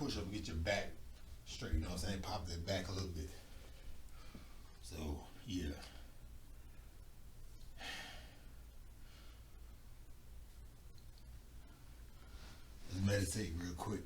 push up and get your back straight. You know what I'm saying? Pop that back a little bit. So yeah. Let's meditate real quick.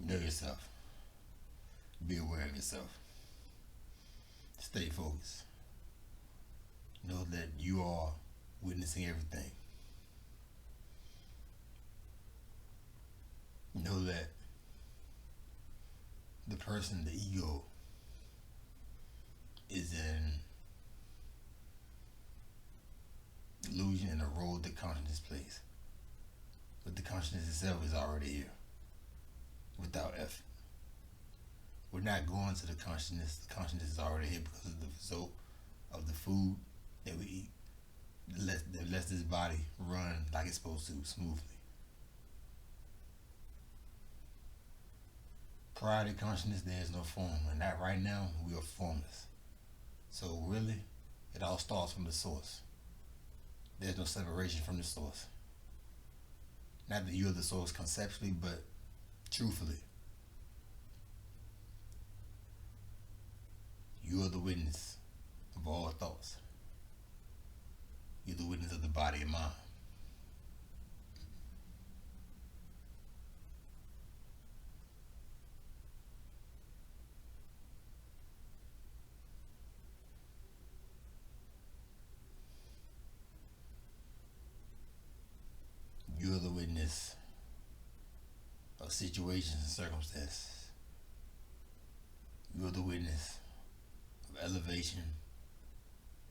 Know yourself. Be aware of yourself. Stay focused. Know that you are witnessing everything. Know that the person, the ego, is an illusion and a role that consciousness plays. But the consciousness itself is already here without effort. We're not going to the consciousness. The consciousness is already here because of the result of the food that we eat. That lets this body run like it's supposed to, smoothly. Prior to consciousness, there is no form. And that right now, we are formless. So really, it all starts from the source. There's no separation from the source. Not that you're the source conceptually, but truthfully. You are the witness of all thoughts. You're the witness of the body and mind. You're the witness of situations and circumstances. You're the witness of elevation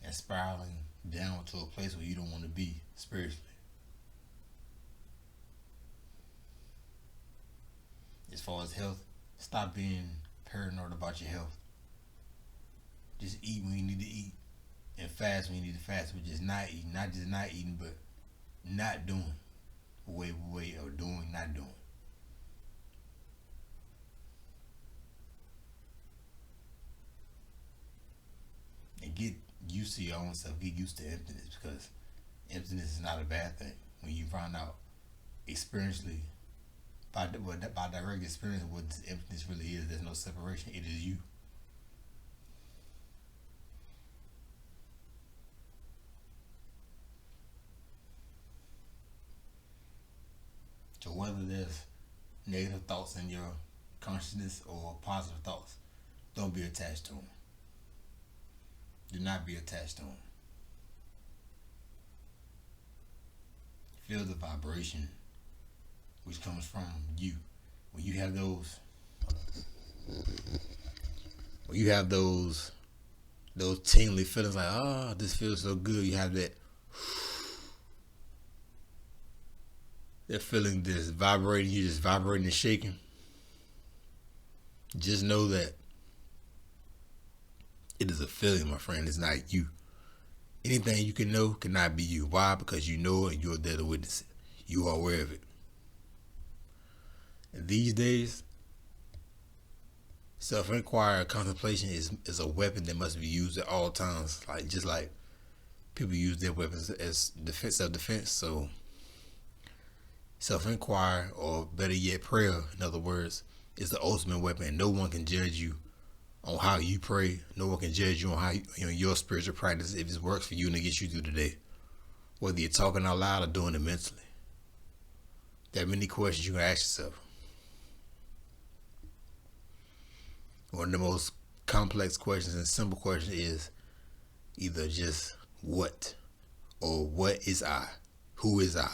and spiraling down to a place where you don't want to be spiritually. As far as health, stop being paranoid about your health. Just eat when you need to eat and fast when you need to fast, but just not eating. Not just not eating, but not doing. Way, or doing, not doing. And get used to your own self. Get used to emptiness, because emptiness is not a bad thing. When you find out experientially, by direct experience, what emptiness really is, there's no separation. It is you. So whether there's negative thoughts in your consciousness or positive thoughts, don't be attached to them. Do not be attached to them. Feel the vibration which comes from you. When you have those tingly feelings like, oh, this feels so good, you have that feeling that's vibrating, you just vibrating and shaking. Just know that it is a feeling, my friend. It's not you. Anything you can know cannot be you. Why? Because you know it and you're there to witness it. You are aware of it. And these days, self-inquiry, contemplation is a weapon that must be used at all times. Just like people use their weapons as defense, self-defense. So self-inquiry, or better yet, prayer, in other words, is the ultimate weapon. And no one can judge you on how you pray. No one can judge you on how your spiritual practice, if it works for you and it gets you through the day, whether you're talking out loud or doing it mentally. There are many questions you can ask yourself. One of the most complex questions and simple questions is either just what, or what is I? Who is I?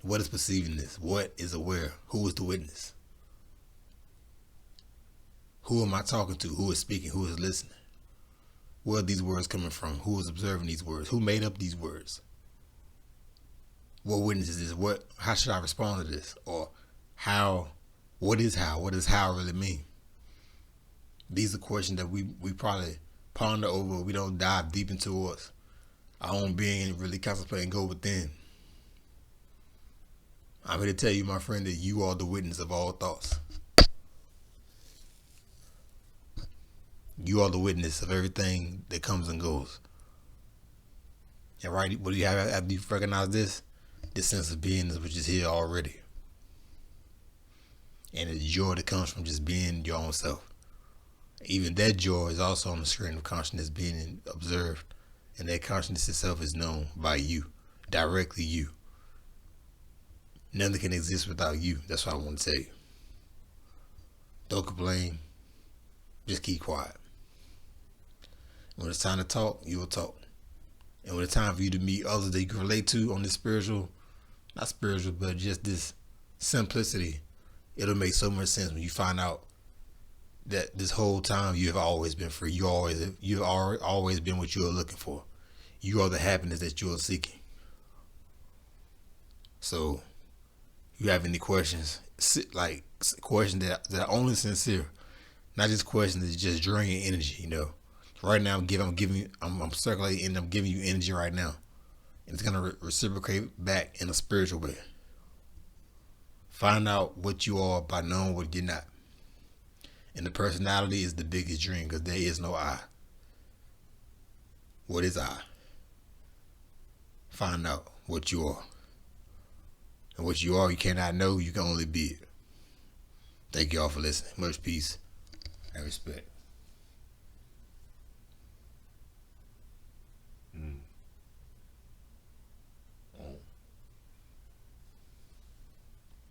What is perceiving this? What is aware? Who is the witness? Who am I talking to? Who is speaking? Who is listening? Where are these words coming from? Who is observing these words? Who made up these words? What witness is this? How should I respond to this? Or what is how? What does how really mean? These are questions that we probably ponder over. We don't dive deep into us, our own being, and really contemplate and go within. I'm here to tell you, my friend, that you are the witness of all thoughts. You are the witness of everything that comes and goes. And right, what do you have after you recognize this? This sense of beingness, which is here already. And it's joy that comes from just being your own self. Even that joy is also on the screen of consciousness being observed. And that consciousness itself is known by you, directly you. Nothing can exist without you. That's what I want to tell you. Don't complain. Just keep quiet. When it's time to talk, you will talk. And when it's time for you to meet others that you can relate to on this not spiritual, but just this simplicity, it'll make so much sense when you find out that this whole time you have always been free. You've always been what you are looking for. You are the happiness that you are seeking. So, if you have any questions, like questions that are only sincere, not just questions that just draining energy. Right now I'm circulating and I'm giving you energy right now, and it's gonna reciprocate back in a spiritual way. Find out what you are by knowing what you're not. And the personality is the biggest dream, because there is no I. What is I? Find out what you are. And what you are, you cannot know, you can only be it. Thank you all for listening. Much peace and respect.